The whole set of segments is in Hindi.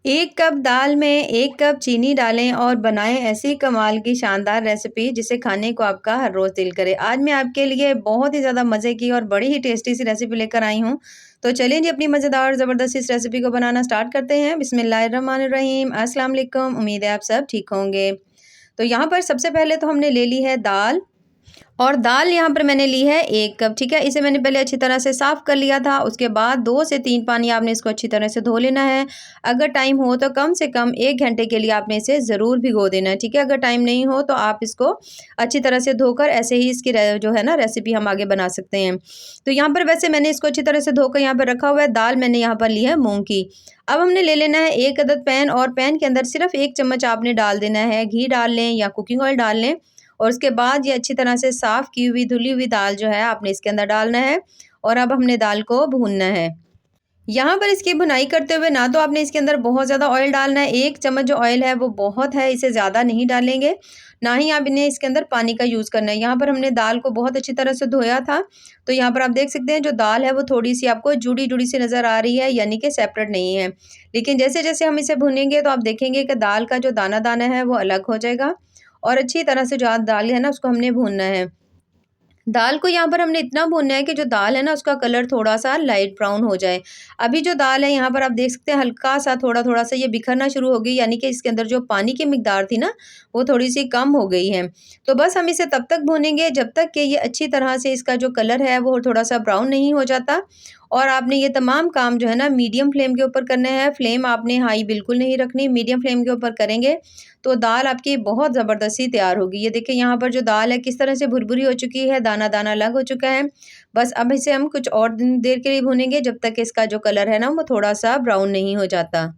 1 कप दाल में 1 कप चीनी डालें और बनाएं ऐसी कमाल की शानदार रेसिपी जिसे खाने को आपका हर रोज़ दिल करे। आज मैं आपके लिए बहुत ही ज़्यादा मज़े की और बड़ी ही टेस्टी सी रेसिपी लेकर आई हूँ। तो चलिए जी अपनी मज़ेदार और ज़बरदस्त इस रेसिपी को बनाना स्टार्ट करते हैं। बिस्मिल्लाहिर्रहमानिर्रहीम। अस्सलाम वालेकुम। उम्मीद है आप सब ठीक होंगे। तो यहाँ पर सबसे पहले तो हमने ले ली है दाल। और दाल यहाँ पर मैंने ली है 1 कप, ठीक है। इसे मैंने पहले अच्छी तरह से साफ़ कर लिया था। उसके बाद 2 से 3 पानी आपने इसको अच्छी तरह से धो लेना है। अगर टाइम हो तो कम से कम 1 घंटे के लिए आपने इसे ज़रूर भिगो देना है, ठीक है। अगर टाइम नहीं हो तो आप इसको अच्छी तरह से धोकर ऐसे ही इसकी जो है ना रेसिपी हम आगे बना सकते हैं। तो यहाँ पर वैसे मैंने इसको अच्छी तरह से धोकर यहाँ पर रखा हुआ है। दाल मैंने यहाँ पर ली है मूँग की। अब हमने ले लेना है 1 अदद पैन और पैन के अंदर सिर्फ़ 1 चम्मच आपने डाल देना है। घी डाल लें या कुकिंग ऑयल डाल लें। और उसके बाद ये अच्छी तरह से साफ़ की हुई धुली हुई दाल जो है आपने इसके अंदर डालना है और अब हमने दाल को भूनना है। यहाँ पर इसकी भुनाई करते हुए ना तो आपने इसके अंदर बहुत ज़्यादा ऑयल डालना है, 1 चम्मच जो ऑयल है वो बहुत है, इसे ज़्यादा नहीं डालेंगे। ना ही आप इन्हें इसके अंदर पानी का यूज़ करना है। यहाँ पर हमने दाल को बहुत अच्छी तरह से धोया था, तो यहाँ पर आप देख सकते हैं जो दाल है वो थोड़ी-सी आपको जुड़ी-जुड़ी सी नज़र आ रही है, यानी कि सेपरेट नहीं है। लेकिन जैसे-जैसे हम इसे भूनेंगे तो आप देखेंगे कि दाल का जो दाना-दाना है वो अलग हो जाएगा और अच्छी तरह से जो दाल है ना उसको हमने भूनना है। दाल को यहाँ पर हमने इतना भूनना है कि जो दाल है ना उसका कलर थोड़ा-सा लाइट ब्राउन हो जाए। अभी जो दाल है यहाँ पर आप देख सकते हैं हल्का-सा थोड़ा-थोड़ा सा ये बिखरना शुरू हो गई, यानी कि इसके अंदर जो पानी की मिकदार थी ना वो थोड़ी-सी कम हो गई है। तो बस हम इसे तब तक भूनेंगे जब तक कि ये अच्छी तरह से इसका जो कलर है वो थोड़ा-सा ब्राउन नहीं हो जाता। और आपने ये तमाम काम जो है ना मीडियम फ्लेम के ऊपर करने हैं। फ्लेम आपने हाई बिल्कुल नहीं रखनी, मीडियम फ्लेम के ऊपर करेंगे तो दाल आपकी बहुत ज़बरदस्ती तैयार होगी। ये देखिए यहाँ पर जो दाल है किस तरह से भुरभुरी हो चुकी है, दाना-दाना अलग हो चुका है। बस अब इसे हम कुछ और देर के लिए भूनेंगे जब तक इसका जो कलर है ना वो थोड़ा-सा ब्राउन नहीं हो जाता।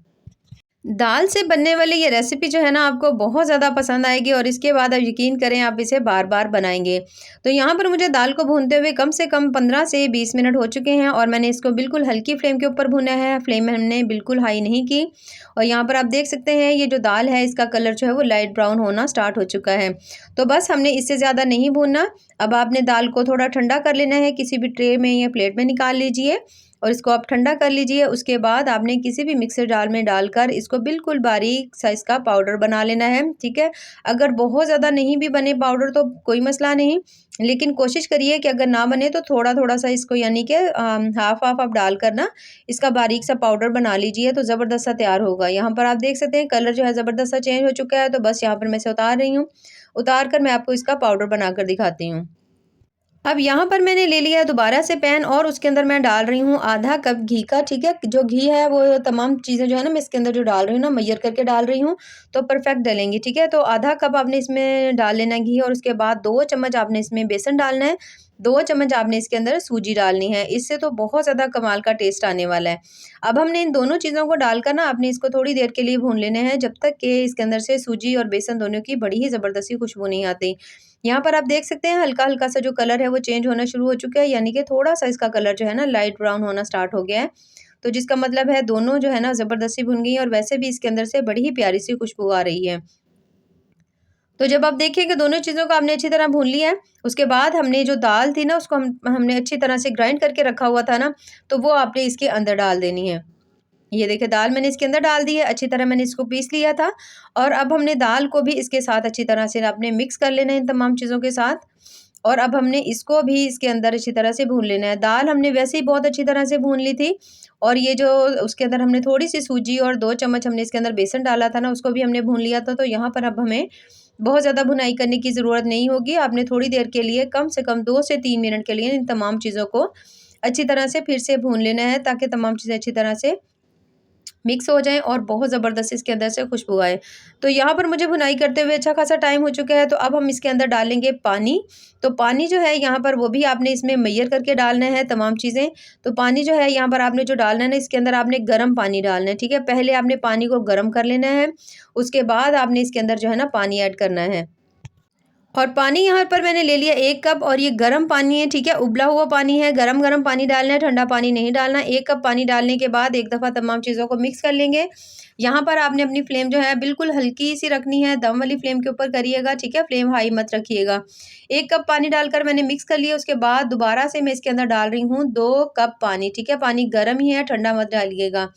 दाल से बनने वाली ये रेसिपी जो है ना आपको बहुत ज़्यादा पसंद आएगी और इसके बाद आप यकीन करें आप इसे बार-बार बनाएँगे। तो यहाँ पर मुझे दाल को भूनते हुए कम से कम 15 से 20 मिनट हो चुके हैं और मैंने इसको बिल्कुल हल्की फ्लेम के ऊपर भुना है, फ्लेम हमने बिल्कुल हाई नहीं की। और यहाँ पर आप देख सकते हैं ये जो दाल है इसका कलर जो है वो लाइट ब्राउन होना स्टार्ट हो चुका है। तो बस हमने इससे ज़्यादा नहीं भूनना। अब आपने दाल को थोड़ा ठंडा कर लेना है, किसी भी ट्रे में या प्लेट में निकाल लीजिए और इसको आप ठंडा कर लीजिए। उसके बाद आपने किसी भी मिक्सर जार में डालकर इसको बिल्कुल बारीक साइज़ का पाउडर बना लेना है, ठीक है। अगर बहुत ज़्यादा नहीं भी बने पाउडर तो कोई मसला नहीं, लेकिन कोशिश करिए कि अगर ना बने तो थोड़ा-थोड़ा सा इसको यानी कि हाफ़-हाफ़ आप डालकर ना इसका बारीक सा पाउडर बना लीजिए तो ज़बरदस्त सा तैयार होगा। यहाँ पर आप देख सकते हैं कलर जो है ज़बरदस्त सा चेंज हो चुका है, तो बस यहाँ पर मैं इसे उतार रही हूँ। उतार कर मैं आपको इसका पाउडर बनाकर दिखाती हूँ। अब यहाँ पर मैंने ले लिया है दोबारा से पैन और उसके अंदर मैं डाल रही हूँ आधा कप घी का, ठीक है। जो घी है वो तमाम चीज़ें जो है ना मैं इसके अंदर जो डाल रही हूँ ना मैयर करके डाल रही हूँ, तो परफेक्ट डलेंगी, ठीक है। तो आधा कप आपने इसमें डाल लेना है घी और उसके बाद 2 चम्मच आपने इसमें बेसन डालना है, 2 चम्मच आपने इसके अंदर सूजी डालनी है। इससे तो बहुत ज़्यादा कमाल का टेस्ट आने वाला है। अब हमने इन दोनों चीज़ों को डालकर ना आपने इसको थोड़ी देर के लिए भून लेने हैं जब तक कि इसके अंदर से सूजी और बेसन दोनों की बड़ी ही ज़बरदस्ती खुशबू नहीं आती। यहाँ पर आप देख सकते हैं हल्का-हल्का सा जो कलर है वो चेंज होना शुरू हो चुका है, यानी कि थोड़ा-सा इसका कलर जो है ना लाइट ब्राउन होना स्टार्ट हो गया है। तो जिसका मतलब है दोनों जो है ना ज़बरदस्ती भुन गई हैं और वैसे भी इसके अंदर से बड़ी ही प्यारी सी खुशबू आ रही है। तो जब आप देखिए कि दोनों चीज़ों को आपने अच्छी तरह भून लिया है, उसके बाद हमने जो दाल थी ना उसको हमने अच्छी तरह से ग्राइंड करके रखा हुआ था ना, तो वो आपने इसके अंदर डाल देनी है। ये देखिए दाल मैंने इसके अंदर डाल दी है, अच्छी तरह मैंने इसको पीस लिया था और अब हमने दाल को भी इसके साथ अच्छी तरह से आपने मिक्स कर लेना है इन तमाम चीज़ों के साथ। और अब हमने इसको भी इसके अंदर अच्छी तरह से भून लेना है। दाल हमने वैसे ही बहुत अच्छी तरह से भून ली थी और ये जो उसके अंदर हमने थोड़ी-सी सूजी और 2 चम्मच हमने इसके अंदर बेसन डाला था ना, उसको भी हमने भून लिया था। तो यहाँ पर अब हमें बहुत ज़्यादा भुनाई करने की ज़रूरत नहीं होगी। आपने थोड़ी देर के लिए कम से कम 2 से 3 मिनट के लिए इन तमाम चीज़ों को अच्छी तरह से फिर से भून लेना है ताकि तमाम चीज़ें अच्छी तरह से मिक्स हो जाएँ और बहुत ज़बरदस्त इसके अंदर से खुशबू आए। तो यहाँ पर मुझे भुनाई करते हुए अच्छा खासा टाइम हो चुका है, तो अब हम इसके अंदर डालेंगे पानी। तो पानी जो है यहाँ पर वो भी आपने इसमें मेजर करके डालना है तमाम चीज़ें। तो पानी जो है यहाँ पर आपने जो डालना है ना इसके अंदर आपने गर्म पानी डालना है, ठीक है। पहले आपने पानी को गर्म कर लेना है, उसके बाद आपने इसके अंदर जो है ना पानी ऐड करना है। और पानी यहाँ पर मैंने ले लिया 1 कप और ये गर्म पानी है, ठीक है, उबला हुआ पानी है, गरम-गरम पानी डालना है, ठंडा पानी नहीं डालना। 1 कप पानी डालने के बाद एक दफ़ा तमाम चीज़ों को मिक्स कर लेंगे। यहाँ पर आपने अपनी फ्लेम जो है बिल्कुल हल्की-सी रखनी है, दम वाली फ्लेम के ऊपर करिएगा, ठीक है, फ्लेम हाई मत रखिएगा। 1 कप पानी डालकर मैंने मिक्स कर लिया, उसके बाद दोबारा से मैं इसके अंदर डाल रही हूँ 2 कप पानी, ठीक है, पानी गर्म ही है, ठंडा मत डालिएगा।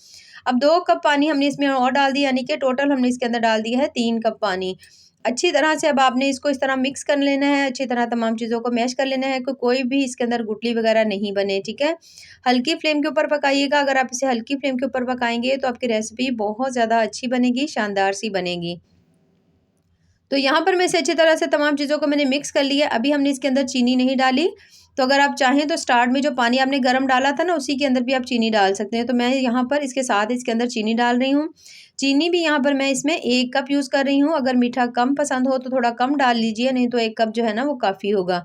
अब 2 कप पानी हमने इसमें और डाल दिया, यानी कि टोटल हमने इसके अंदर डाल दिया है 3 कप पानी। अच्छी तरह से अब आपने इसको इस तरह मिक्स कर लेना है, अच्छी तरह तमाम चीज़ों को मैश कर लेना है कि कोई भी इसके अंदर गुठली वगैरह नहीं बने, ठीक है? हल्की फ्लेम के ऊपर पकाइएगा, अगर आप इसे हल्की फ्लेम के ऊपर पकाएँगे तो आपकी रेसिपी बहुत ज़्यादा अच्छी बनेगी, शानदार सी बनेगी। तो यहाँ पर मैं इसे अच्छी तरह से तमाम चीज़ों को मैंने मिक्स कर लिया। अभी हमने इसके अंदर चीनी नहीं डाली, तो अगर आप चाहें तो स्टार्ट में जो पानी आपने गरम डाला था ना, उसी के अंदर भी आप चीनी डाल सकते हैं। तो मैं यहाँ पर इसके साथ इसके अंदर चीनी डाल रही हूँ। चीनी भी यहाँ पर मैं इसमें 1 कप यूज़ कर रही हूँ। अगर मीठा कम पसंद हो तो थोड़ा कम डाल लीजिए, नहीं तो 1 कप जो है ना वो काफ़ी होगा।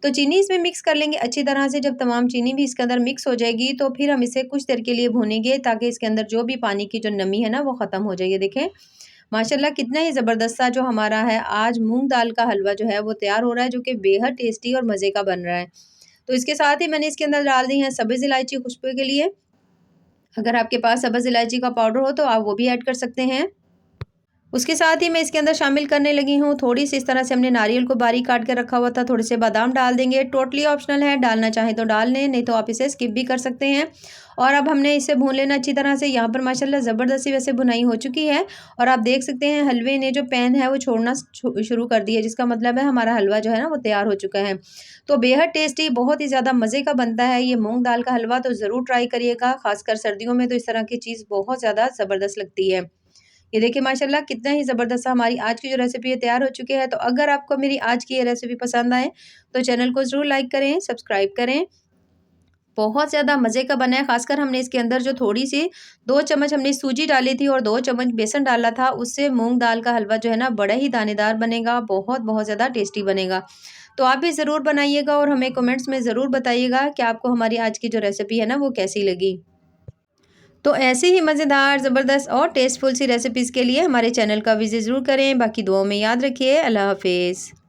तो चीनी इसमें मिक्स कर लेंगे अच्छी तरह से। जब तमाम चीनी भी इसके अंदर मिक्स हो जाएगी तो फिर हम इसे कुछ देर के लिए भूनेंगे, ताकि इसके अंदर जो भी पानी की जो नमी है ना वो ख़त्म हो जाए। ये देखें माशाल्लाह कितना ही ज़बरदस्त सा जो हमारा है आज मूँग दाल का हलवा जो है वो तैयार हो रहा है, जो कि बेहद टेस्टी और मज़े का बन रहा है। तो इसके साथ ही मैंने इसके अंदर डाल दी है सब्ज़ इलायची खुशबू के लिए। अगर आपके पास सब्ज़ इलायची का पाउडर हो तो आप वो भी ऐड कर सकते हैं। उसके साथ ही मैं इसके अंदर शामिल करने लगी हूँ थोड़ी-सी इस तरह से हमने नारियल को बारीक काट के रखा हुआ था, थोड़े से बादाम डाल देंगे, टोटली ऑप्शनल है, डालना चाहें तो डाल लें, नहीं तो आप इसे स्किप भी कर सकते हैं। और अब हमने इसे भून लेना अच्छी तरह से। यहाँ पर माशाल्लाह ज़बरदस्त सी वैसे भुनाई हो चुकी है और आप देख सकते हैं हलवे ने जो पैन है वो छोड़ना शुरू कर दी है, जिसका मतलब है हमारा हलवा जो है ना वो तैयार हो चुका है। तो बेहद टेस्टी, बहुत ही ज़्यादा मज़े का बनता है ये मूँग दाल का हलवा, तो ज़रूर ट्राई करिएगा, ख़ासकर सर्दियों में तो इस तरह की चीज़ बहुत ज़्यादा ज़बरदस्त लगती है। ये देखिए माशाल्लाह कितना ही ज़बरदस्त हमारी आज की जो रेसिपी है तैयार हो चुकी है। तो अगर आपको मेरी आज की ये रेसिपी पसंद आए तो चैनल को ज़रूर लाइक करें, सब्सक्राइब करें। बहुत ज़्यादा मज़े का बना है, ख़ासकर हमने इसके अंदर जो थोड़ी-सी 2 चम्मच हमने सूजी डाली थी और 2 चम्मच बेसन डाला था, उससे मूँग दाल का हलवा जो है ना बड़ा ही दानेदार बनेगा, बहुत-बहुत ज़्यादा टेस्टी बनेगा। तो आप भी ज़रूर बनाइएगा और हमें कमेंट्स में ज़रूर बताइएगा कि आपको हमारी आज की जो रेसिपी है ना वो कैसी लगी। तो ऐसी ही मज़ेदार, ज़बरदस्त और टेस्टफुल सी रेसिपीज़ के लिए हमारे चैनल का विज़िट ज़रूर करें। बाकी दुआओं में याद रखिए। अल्लाह हाफ़िज़।